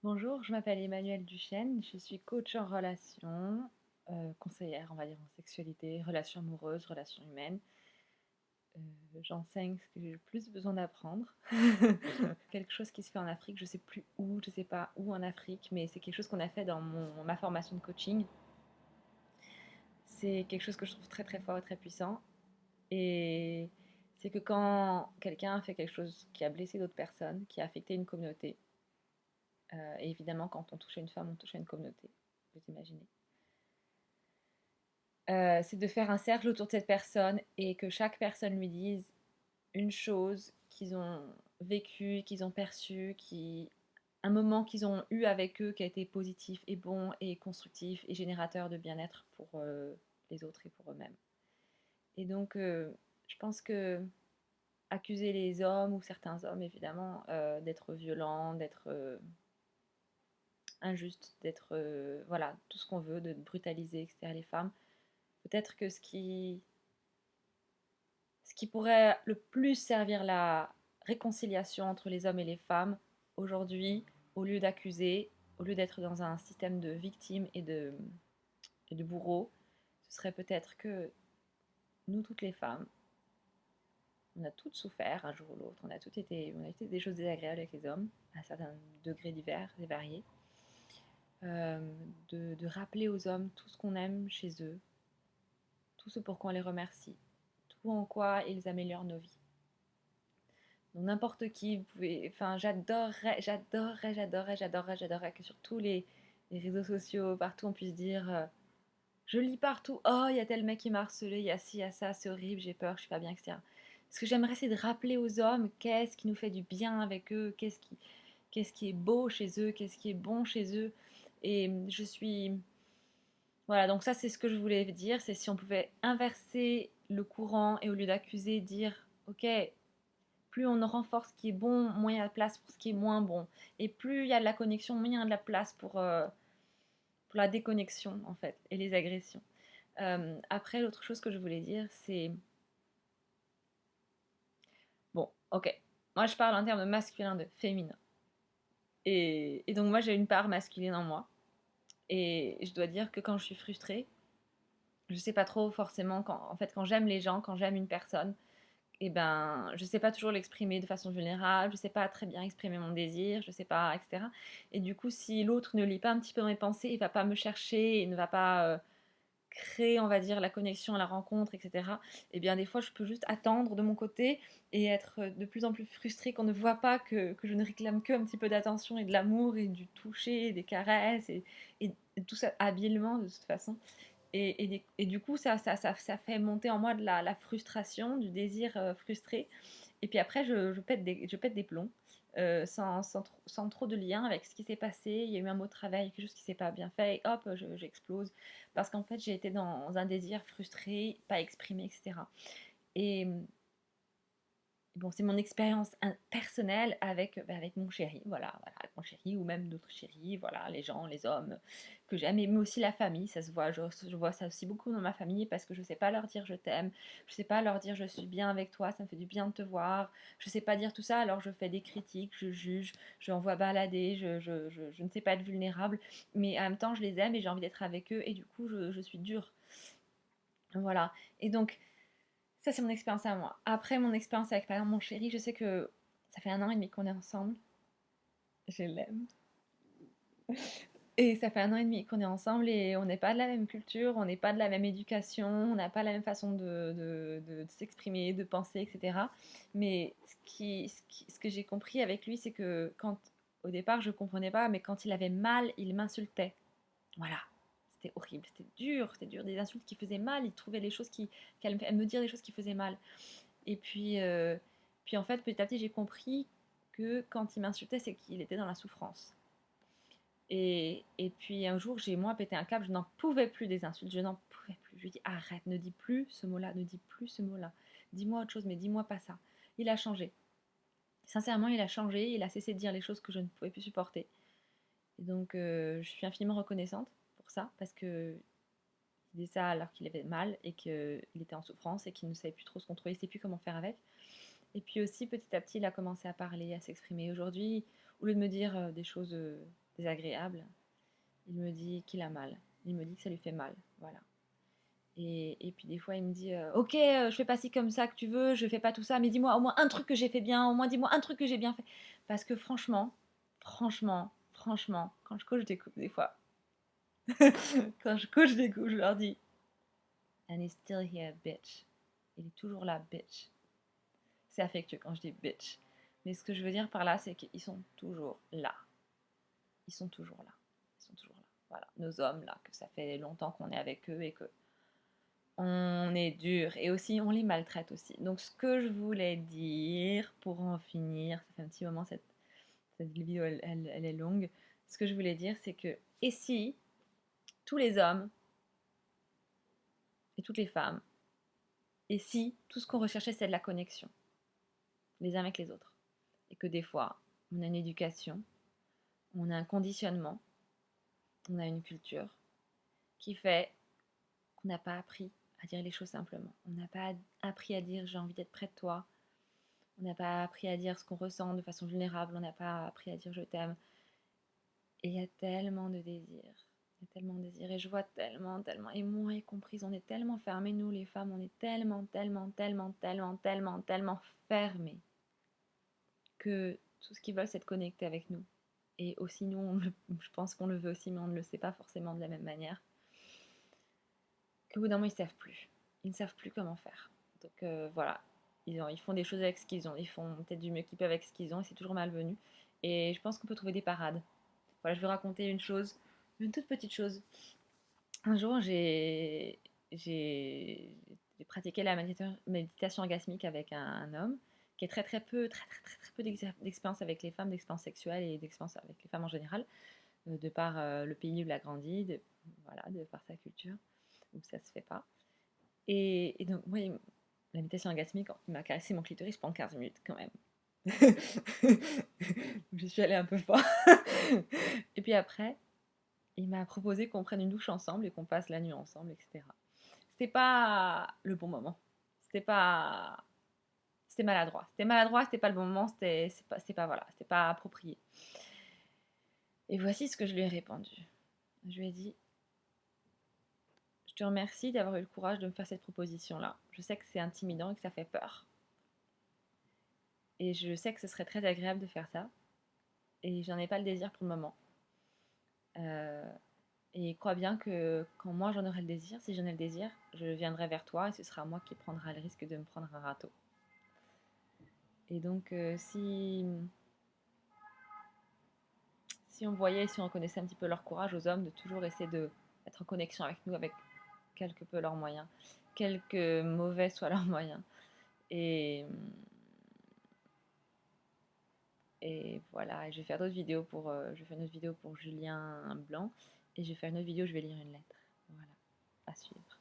Bonjour, je m'appelle Emmanuelle Duchesne, je suis coach en relations, conseillère, on va dire, en sexualité, relations amoureuses, relations humaines. J'enseigne ce que j'ai le plus besoin d'apprendre. Quelque chose qui se fait en Afrique, je ne sais plus où, je ne sais pas où en Afrique, mais c'est quelque chose qu'on a fait dans ma formation de coaching. C'est quelque chose que je trouve très très fort et très puissant. Et c'est que quand quelqu'un fait quelque chose qui a blessé d'autres personnes, qui a affecté une communauté, et évidemment quand on touche à une femme, on touche à une communauté, vous imaginez. C'est de faire un cercle autour de cette personne et que chaque personne lui dise une chose qu'ils ont vécue, qu'ils ont perçue, un moment qu'ils ont eu avec eux qui a été positif et bon et constructif et générateur de bien-être pour les autres et pour eux-mêmes. Et donc, je pense que accuser les hommes ou certains hommes, évidemment, d'être violents, d'être injustes, d'être, voilà, tout ce qu'on veut, de brutaliser, etc., les femmes, peut-être que ce qui pourrait le plus servir la réconciliation entre les hommes et les femmes aujourd'hui, au lieu d'accuser, au lieu d'être dans un système de victimes et de bourreaux, ce serait peut-être que nous, toutes les femmes, on a toutes souffert un jour ou l'autre, on a été des choses désagréables avec les hommes, à certains degrés divers et variés, euh, de rappeler aux hommes tout ce qu'on aime chez eux, tout ce pour quoi on les remercie, tout en quoi ils améliorent nos vies. Donc n'importe qui, vous pouvez, enfin j'adorerais que sur tous les réseaux sociaux, partout on puisse dire, je lis partout, oh il y a tel mec qui m'a harcelé, il y a ci, il y a ça, c'est horrible, j'ai peur, je suis pas bien, etc. Ce que j'aimerais c'est de rappeler aux hommes qu'est-ce qui nous fait du bien avec eux, qu'est-ce qui est beau chez eux, qu'est-ce qui est bon chez eux. Et je suis... Voilà, donc ça c'est ce que je voulais dire, c'est si on pouvait inverser le courant et au lieu d'accuser, dire, ok, plus on renforce ce qui est bon, moins il y a de place pour ce qui est moins bon. Et plus il y a de la connexion, moins il y a de la place pour la déconnexion, en fait, et les agressions. Après, l'autre chose que je voulais dire, c'est... Bon, ok. Moi, je parle en termes de masculin, de féminin. Et donc, moi, j'ai une part masculine en moi. Et je dois dire que quand je suis frustrée, je sais pas trop forcément en fait, quand j'aime les gens, quand j'aime une personne, et ben, je sais pas toujours l'exprimer de façon vulnérable, je sais pas très bien exprimer mon désir, je sais pas, etc. Et du coup, si l'autre ne lit pas un petit peu dans mes pensées, il va pas me chercher et ne va pas créer, on va dire, la connexion, la rencontre, etc. Et bien, des fois, je peux juste attendre de mon côté et être de plus en plus frustrée qu'on ne voit pas que je ne réclame que un petit peu d'attention et de l'amour et du toucher, des caresses et tout ça habilement de toute façon. Et du coup, ça fait monter en moi de la frustration, du désir frustré. Et puis après, je pète des plombs sans trop de lien avec ce qui s'est passé. Il y a eu un mot de travail, quelque chose qui s'est pas bien fait, et hop, j'explose. Parce qu'en fait, j'ai été dans un désir frustré, pas exprimé, etc. Et bon, c'est mon expérience personnelle avec mon chéri, voilà, avec mon chéri ou même d'autres chéris, voilà, les gens, les hommes que j'aime, mais aussi la famille, ça se voit, je vois ça aussi beaucoup dans ma famille parce que je sais pas leur dire je t'aime, je sais pas leur dire je suis bien avec toi, ça me fait du bien de te voir, je sais pas dire tout ça, alors je fais des critiques, je juge, je envoie balader, je ne sais pas être vulnérable, mais en même temps je les aime et j'ai envie d'être avec eux et du coup je suis dure. Voilà. Et donc, ça, c'est mon expérience à moi. Après, mon expérience avec, par exemple, mon chéri, je sais que ça fait 1 an et demi qu'on est ensemble. Je l'aime. Et ça fait 1 an et demi qu'on est ensemble et on n'est pas de la même culture, on n'est pas de la même éducation, on n'a pas la même façon de s'exprimer, de penser, etc. Mais ce que j'ai compris avec lui, c'est que au départ, je ne comprenais pas, mais quand il avait mal, il m'insultait. Voilà. C'était horrible, c'était dur, des insultes qui faisaient mal, il trouvait les choses qu'elle me dire des choses qui faisaient mal. Et puis en fait, petit à petit, j'ai compris que quand il m'insultait, c'est qu'il était dans la souffrance. Et puis un jour, j'ai moi pété un câble, je n'en pouvais plus des insultes, je n'en pouvais plus. Je lui ai dit arrête, ne dis plus ce mot-là, ne dis plus ce mot-là. Dis-moi autre chose, mais dis-moi pas ça. Il a changé. Sincèrement, il a changé, il a cessé de dire les choses que je ne pouvais plus supporter. Et donc, je suis infiniment reconnaissante pour ça, parce que il disait ça alors qu'il avait mal et qu'il était en souffrance et qu'il ne savait plus trop se contrôler, il ne sait plus comment faire avec. Et puis aussi, petit à petit, il a commencé à parler, à s'exprimer. Aujourd'hui, au lieu de me dire des choses désagréable, il me dit qu'il a mal. Il me dit que ça lui fait mal. Voilà. Et puis des fois, il me dit ok, je fais pas ci comme ça que tu veux, je fais pas tout ça, mais dis-moi au moins un truc que j'ai fait bien, au moins dis-moi un truc que j'ai bien fait. Parce que franchement, quand je coach des couples, des fois, quand je coach des couples, je leur dis and he's still here, bitch. Il est toujours là, bitch. C'est affectueux quand je dis bitch. Mais ce que je veux dire par là, c'est qu'ils sont toujours là. Ils sont toujours là. Ils sont toujours là. Voilà, nos hommes là, que ça fait longtemps qu'on est avec eux et que on est dur et aussi on les maltraite aussi. Donc ce que je voulais dire pour en finir, ça fait un petit moment cette vidéo elle est longue. Ce que je voulais dire c'est que et si tous les hommes et toutes les femmes et si tout ce qu'on recherchait c'est de la connexion les uns avec les autres et que des fois on a une éducation, on a un conditionnement, on a une culture qui fait qu'on n'a pas appris à dire les choses simplement. On n'a pas appris à dire j'ai envie d'être près de toi. On n'a pas appris à dire ce qu'on ressent de façon vulnérable. On n'a pas appris à dire je t'aime. Et il y a tellement de désirs. Il y a tellement de désirs. Et je vois tellement, et moi y compris, on est tellement fermés, nous les femmes, on est tellement fermés que tout ce qu'ils veulent, c'est de connecter avec nous. Et aussi, nous, je pense qu'on le veut aussi, mais on ne le sait pas forcément de la même manière. Qu'au bout d'un moment, ils ne savent plus. Ils ne savent plus comment faire. Donc voilà, ils font des choses avec ce qu'ils ont. Ils font peut-être du mieux qu'ils peuvent avec ce qu'ils ont et c'est toujours malvenu. Et je pense qu'on peut trouver des parades. Voilà, je vais raconter une chose, une toute petite chose. Un jour, j'ai pratiqué la méditation orgasmique avec un homme qui est très peu, très peu d'expérience avec les femmes, d'expérience sexuelle et d'expérience avec les femmes en général, de par le pays où il a grandi, voilà, de par sa culture, où ça se fait pas. Et donc, moi, la méditation orgasmique, il m'a caressé mon clitoris pendant 15 minutes quand même. Je suis allée un peu fort. Et puis après, il m'a proposé qu'on prenne une douche ensemble et qu'on passe la nuit ensemble, etc. C'était pas le bon moment. C'était pas. C'était maladroit. C'était pas le bon moment, voilà, c'était pas approprié. Et voici ce que je lui ai répondu. Je lui ai dit je te remercie d'avoir eu le courage de me faire cette proposition-là. Je sais que c'est intimidant et que ça fait peur. Et je sais que ce serait très agréable de faire ça. Et j'en ai pas le désir pour le moment. Et crois bien que quand moi j'en aurai le désir, si j'en ai le désir, je viendrai vers toi et ce sera moi qui prendra le risque de me prendre un râteau. Et donc si on voyait, si on reconnaissait un petit peu leur courage aux hommes de toujours essayer d'être en connexion avec nous, avec quelque peu leurs moyens, quelque mauvais soient leurs moyens. Et voilà, je vais faire d'autres vidéos je vais faire une autre vidéo pour Julien Blanc et je vais faire une autre vidéo, je vais lire une lettre. Voilà, à suivre.